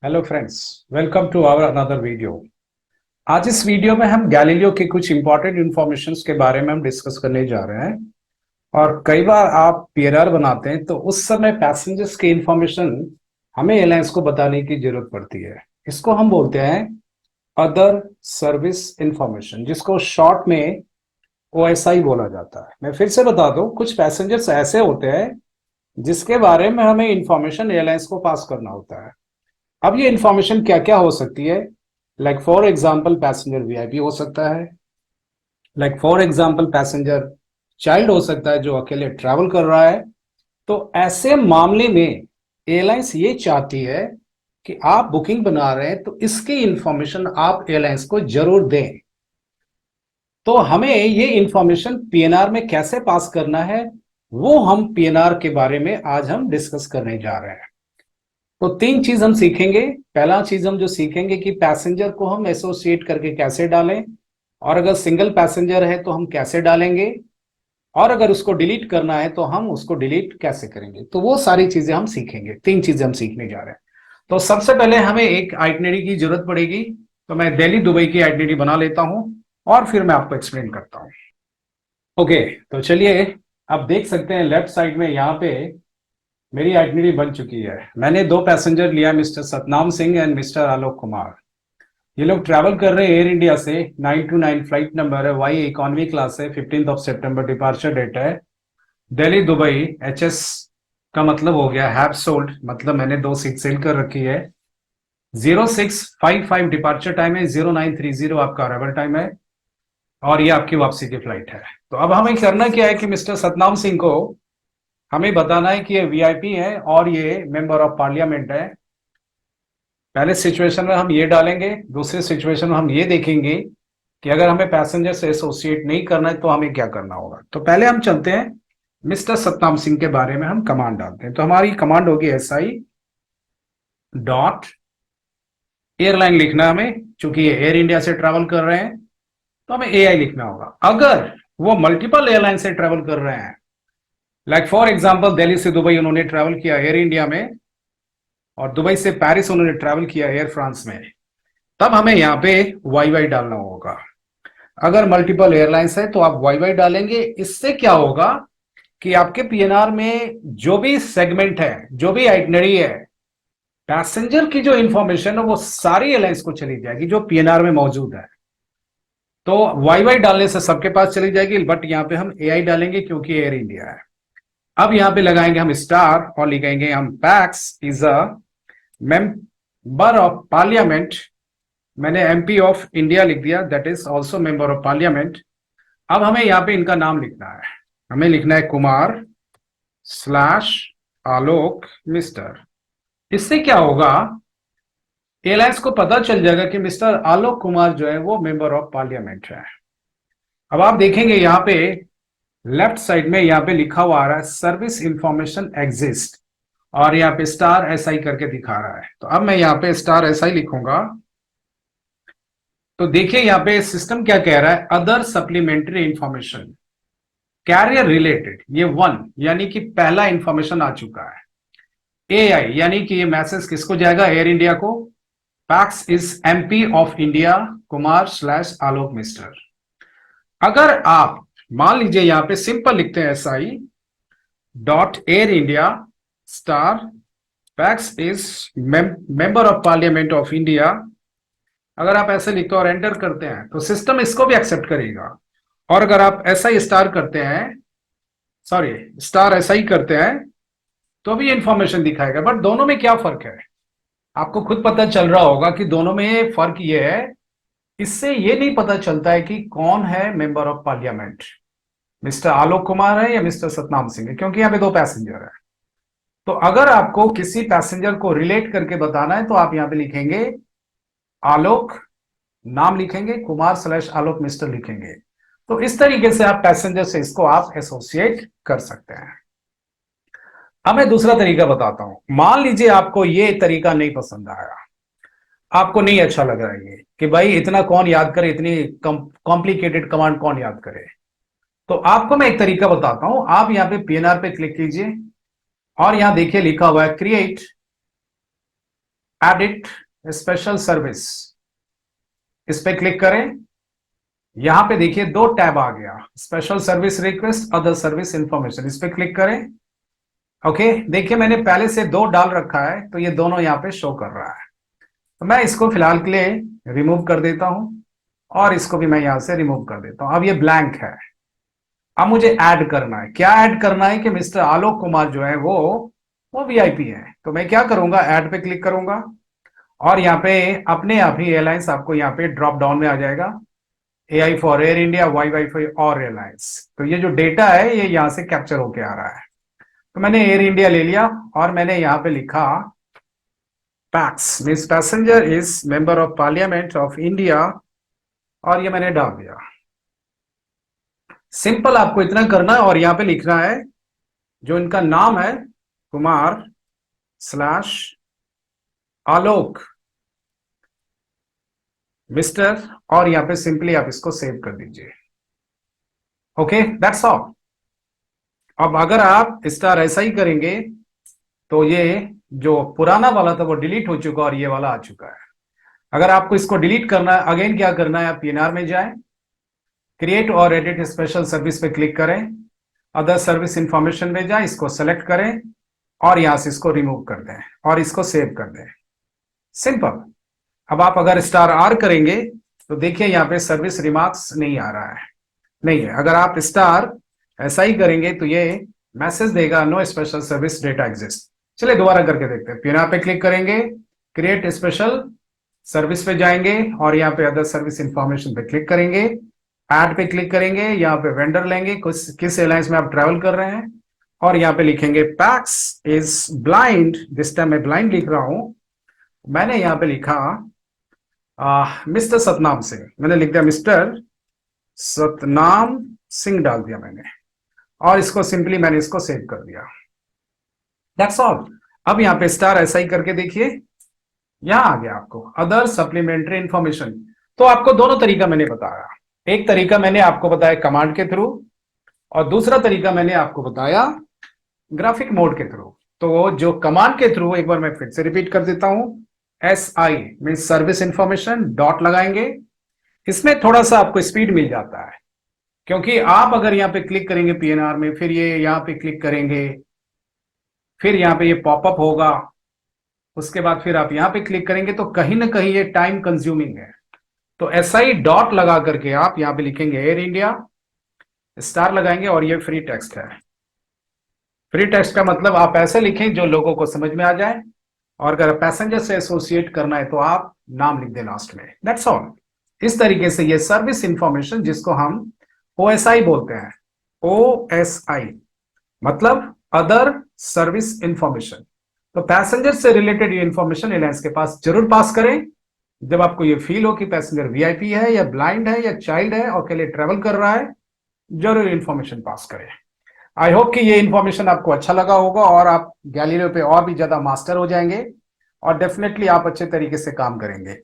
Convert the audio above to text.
Hello friends, welcome to our another video. आज इस video में हम गैलीलियो के कुछ इंपॉर्टेंट इंफॉर्मेशंस के बारे में हम डिस्कस करने जा रहे हैं। और कई बार आप पीएनआर बनाते हैं तो उस समय पैसेंजर्स की इंफॉर्मेशन हमें एयरलाइंस को बताने की जरूरत पड़ती है। इसको हम बोलते हैं अदर सर्विस इंफॉर्मेशन, जिसको शॉर्ट में ओएसआई बोला जाता है। मैं फिर से बता दूं, कुछ पैसेंजर्स ऐसे होते हैं जिसके बारे में हमें इंफॉर्मेशन एयरलाइंस को पास करना होता है। अब ये इंफॉर्मेशन क्या क्या हो सकती है? Like for example passenger VIP हो सकता है। Like for example passenger child हो सकता है जो अकेले ट्रैवल कर रहा है। तो ऐसे मामले में एयरलाइंस ये चाहती है कि आप बुकिंग बना रहे हैं तो इसकी इंफॉर्मेशन आप एयरलाइंस को जरूर दें। तो हमें ये इंफॉर्मेशन पीएनआर में कैसे पास करना है, वो हम पीएनआर के बारे में आज हम डिस्कस करने जा रहे हैं। तो तीन चीज हम सीखेंगे। पहला चीज हम जो सीखेंगे कि पैसेंजर को हम एसोसिएट करके कैसे डालें, और अगर सिंगल पैसेंजर है तो हम कैसे डालेंगे, और अगर उसको डिलीट करना है तो हम उसको डिलीट कैसे करेंगे। तो वो सारी चीजें हम सीखेंगे। तीन चीजें हम सीखने जा रहे हैं। तो सबसे पहले हमें एक आइटनरी की जरूरत पड़ेगी। तो मैं दिल्ली दुबई की आइटनरी बना लेता हूं और फिर मैं आपको एक्सप्लेन करता हूं। ओके, तो चलिए, आप देख सकते हैं लेफ्ट साइड में यहाँ पे मेरी आइटनरी बन चुकी है। मैंने दो पैसेंजर लिया, mister Satnam Singh and mister Alok Kumar. ये लोग ट्रैवल कर रहे हैं एयर इंडिया से। 929 फ्लाइट नंबर है, वाई इकोनॉमी क्लास है। 15 सितंबर डिपार्चर डेट है। दिल्ली दुबई एचएस का मतलब हो गया हैव सोल्ड, मतलब मैंने दो सीट सेल कर रखी है। 0655 डिपार्चर टाइम है, 0930 आपका अराइवल टाइम है, और ये आपकी वापसी की फ्लाइट है। तो अब हमें करना क्या है कि मिस्टर सतनाम सिंह को हमें बताना है कि ये वीआईपी है और ये मेंबर ऑफ पार्लियामेंट है। पहले सिचुएशन में हम ये डालेंगे। दूसरे सिचुएशन में हम ये देखेंगे कि अगर हमें पैसेंजर से एसोसिएट नहीं करना है तो हमें क्या करना होगा। तो पहले हम चलते हैं मिस्टर सतनाम सिंह के बारे में हम कमांड डालते हैं। तो हमारी कमांड होगी SI डॉट एयरलाइन लिखना है हमें, चूंकि ये एयर इंडिया से ट्रेवल कर रहे हैं तो हमें AI लिखना होगा। अगर वो मल्टीपल एयरलाइन से ट्रेवल कर रहे हैं, लाइक फॉर एग्जाम्पल दिल्ली से दुबई उन्होंने ट्रेवल किया एयर इंडिया में, और दुबई से पेरिस उन्होंने ट्रैवल किया एयर फ्रांस में, तब हमें यहाँ पे वाई वाई डालना होगा। अगर मल्टीपल एयरलाइंस है तो आप वाई वाई डालेंगे। इससे क्या होगा कि आपके पीएनआर में जो भी सेगमेंट है, जो भी आइटनरी है, पैसेंजर की जो इंफॉर्मेशन है वो सारी एयरलाइंस को चली जाएगी जो पीएनआर में मौजूद है। तो वाई वाई डालने से सबके पास चली जाएगी, बट यहाँ पे हम AI डालेंगे क्योंकि एयर इंडिया है। अब यहाँ पे लगाएंगे हम स्टार और लिखेंगे हम PACS is a member of parliament. मैंने MP ऑफ इंडिया लिख दिया, that is also member of parliament. अब हमें यहाँ पे इनका नाम लिखना है। हमें लिखना है कुमार स्लैश आलोक मिस्टर। इससे क्या होगा, एयरलाइंस को पता चल जाएगा कि मिस्टर आलोक कुमार जो है वो मेंबर ऑफ पार्लियामेंट है। अब आप देखेंगे यहाँ पे लेफ्ट साइड में यहाँ पे लिखा हुआ आ रहा है सर्विस इंफॉर्मेशन एग्जिस्ट, और यहाँ पे स्टार SI करके दिखा रहा है। तो अब मैं यहाँ पे स्टार SI लिखूंगा। तो देखिए यहाँ पे सिस्टम क्या कह रहा है, other supplementary information career related, ये 1 यानी कि पहला इंफॉर्मेशन आ चुका है। AI यानी कि ये मैसेज किसको जाएगा, एयर इंडिया को। PACS is MP of India Kumar slash Alok mister. अगर आप मान लीजिए यहाँ पे सिंपल लिखते हैं SI dot air India star PACS is member of parliament of India, अगर आप ऐसे लिखते हो और एंटर करते हैं तो सिस्टम इसको भी एक्सेप्ट करेगा। और अगर आप SI स्टार करते हैं, सॉरी स्टार SI करते हैं, तो भी इंफॉर्मेशन दिखाएगा। बट दोनों में क्या फर्क है, आपको खुद पता चल रहा होगा कि दोनों में फर्क ये है, इससे ये नहीं पता चलता है कि कौन है member of parliament, mister Alok Kumar है या मिस्टर सतनाम सिंह है, क्योंकि यहाँ पे दो पैसेंजर है। तो अगर आपको किसी पैसेंजर को रिलेट करके बताना है तो आप यहाँ पे लिखेंगे आलोक, नाम लिखेंगे कुमार स्लैश आलोक मिस्टर लिखेंगे। तो इस तरीके से आप पैसेंजर से इसको आप एसोसिएट कर सकते हैं। अब मैं दूसरा तरीका बताता हूं। मान लीजिए आपको ये तरीका नहीं पसंद आया, आपको नहीं अच्छा लग रहा है ये कि भाई इतना कौन याद करे, इतनी कॉम्प्लिकेटेड कमांड कौन याद करे। तो आपको मैं एक तरीका बताता हूं। आप यहां पे PNR पे क्लिक कीजिए और यहां देखिए लिखा हुआ है क्रिएट एडिट स्पेशल सर्विस, इस पे क्लिक करें। यहां पे देखिए दो टैब आ गया, special service request, other service information, इस पे क्लिक करें। ओके, देखिए मैंने पहले से दो डाल रखा है तो ये दोनों यहां पे शो कर रहा है। तो मैं इसको फिलहाल के लिए रिमूव कर देता हूं और इसको भी मैं यहां से रिमूव कर देता हूं। अब ये ब्लैंक है। अब मुझे ऐड करना है। क्या ऐड करना है कि मिस्टर आलोक कुमार जो है वो वीआईपी है। तो मैं क्या करूंगा, ऐड पे क्लिक करूंगा और यहाँ पे अपने आप ही एयरलाइंस आपको यहाँ पे ड्रॉप डाउन में आ जाएगा। AI for Air India, Y for और एयरलाइंस। तो ये जो डेटा है ये यहाँ से कैप्चर होके आ रहा है। तो मैंने एयर इंडिया ले लिया और मैंने यहाँ पे लिखा PACS means passenger is member of parliament of India और ये मैंने डाल दिया। सिंपल आपको इतना करना है और यहां पे लिखना है जो इनका नाम है, कुमार स्लैश आलोक मिस्टर, और यहां पे सिंपली आप इसको सेव कर दीजिए। Okay, that's all. अब अगर आप स्टार ऐसा ही करेंगे तो ये जो पुराना वाला था वो डिलीट हो चुका और ये वाला आ चुका है। अगर आपको इसको डिलीट करना है, अगेन क्या करना है, आप पीएनआर में जाएं, क्रिएट और एडिट स्पेशल सर्विस पे क्लिक करें, अदर सर्विस इंफॉर्मेशन में जाएं, इसको सेलेक्ट करें और यहां से इसको रिमूव कर दें और इसको सेव कर दें। सिंपल। अब आप अगर स्टार आर करेंगे तो देखिए यहां पे सर्विस रिमार्क्स नहीं आ रहा है, नहीं है। अगर आप स्टार ऐसा ही करेंगे तो ये मैसेज देगा no special service data exist. चलिए दोबारा करके देखते हैं। फिर यहाँ पे क्लिक करेंगे, क्रिएट स्पेशल सर्विस पे जाएंगे और यहाँ पे अदर सर्विस इंफॉर्मेशन पे क्लिक करेंगे, ऐड पे क्लिक करेंगे, यहाँ पे वेंडर लेंगे किस एयरलाइंस में आप ट्रेवल कर रहे हैं और यहाँ पे लिखेंगे PACS is blind, this time मैं ब्लाइंड लिख रहा हूं। मैंने यहाँ पे लिखा मिस्टर सतनाम सिंह, मैंने लिख दिया मिस्टर सतनाम सिंह डाल दिया मैंने और इसको सिंपली मैंने इसको सेव कर दिया। That's all. अब यहाँ पे स्टार ऐसा ही करके देखिए, यहां आ गया आपको अदर सप्लीमेंट्री इंफॉर्मेशन। तो आपको दोनों तरीका मैंने बताया। एक तरीका मैंने आपको बताया कमांड के थ्रू और दूसरा तरीका मैंने आपको बताया ग्राफिक मोड के थ्रू। तो जो कमांड के थ्रू, एक बार मैं फिर से रिपीट कर देता हूं, SI mean service information, dot लगाएंगे। इसमें थोड़ा सा आपको स्पीड मिल जाता है क्योंकि आप अगर यहां पे क्लिक करेंगे पीएनआर में, फिर ये यहां पे क्लिक करेंगे, फिर यहां पे ये पॉपअप होगा, उसके बाद फिर आप यहां पे क्लिक करेंगे, तो कहीं ना कहीं ये टाइम कंज्यूमिंग है। तो SI डॉट लगा करके आप यहां पे लिखेंगे एयर इंडिया, स्टार लगाएंगे और ये फ्री टेक्स्ट है। फ्री टेक्स्ट का मतलब आप ऐसे लिखें जो लोगों को समझ में आ जाए और अगर पैसेंजर से एसोसिएट करना है तो आप नाम लिख दें लास्ट में। That's all. इस तरीके से ये सर्विस इंफॉर्मेशन, जिसको हम OSI बोलते हैं, OSI मतलब अदर सर्विस इंफॉर्मेशन, तो पैसेंजर से रिलेटेड ये इंफॉर्मेशन एयरलाइंस के पास जरूर पास करें। जब आपको ये फील हो कि पैसेंजर वीआईपी है या ब्लाइंड है या चाइल्ड है और अकेले ट्रेवल कर रहा है, जरूर इंफॉर्मेशन पास करें। आई होप कि ये इंफॉर्मेशन आपको अच्छा लगा होगा और आप गैलीलियो पे और भी ज्यादा मास्टर हो जाएंगे और डेफिनेटली आप अच्छे तरीके से काम करेंगे।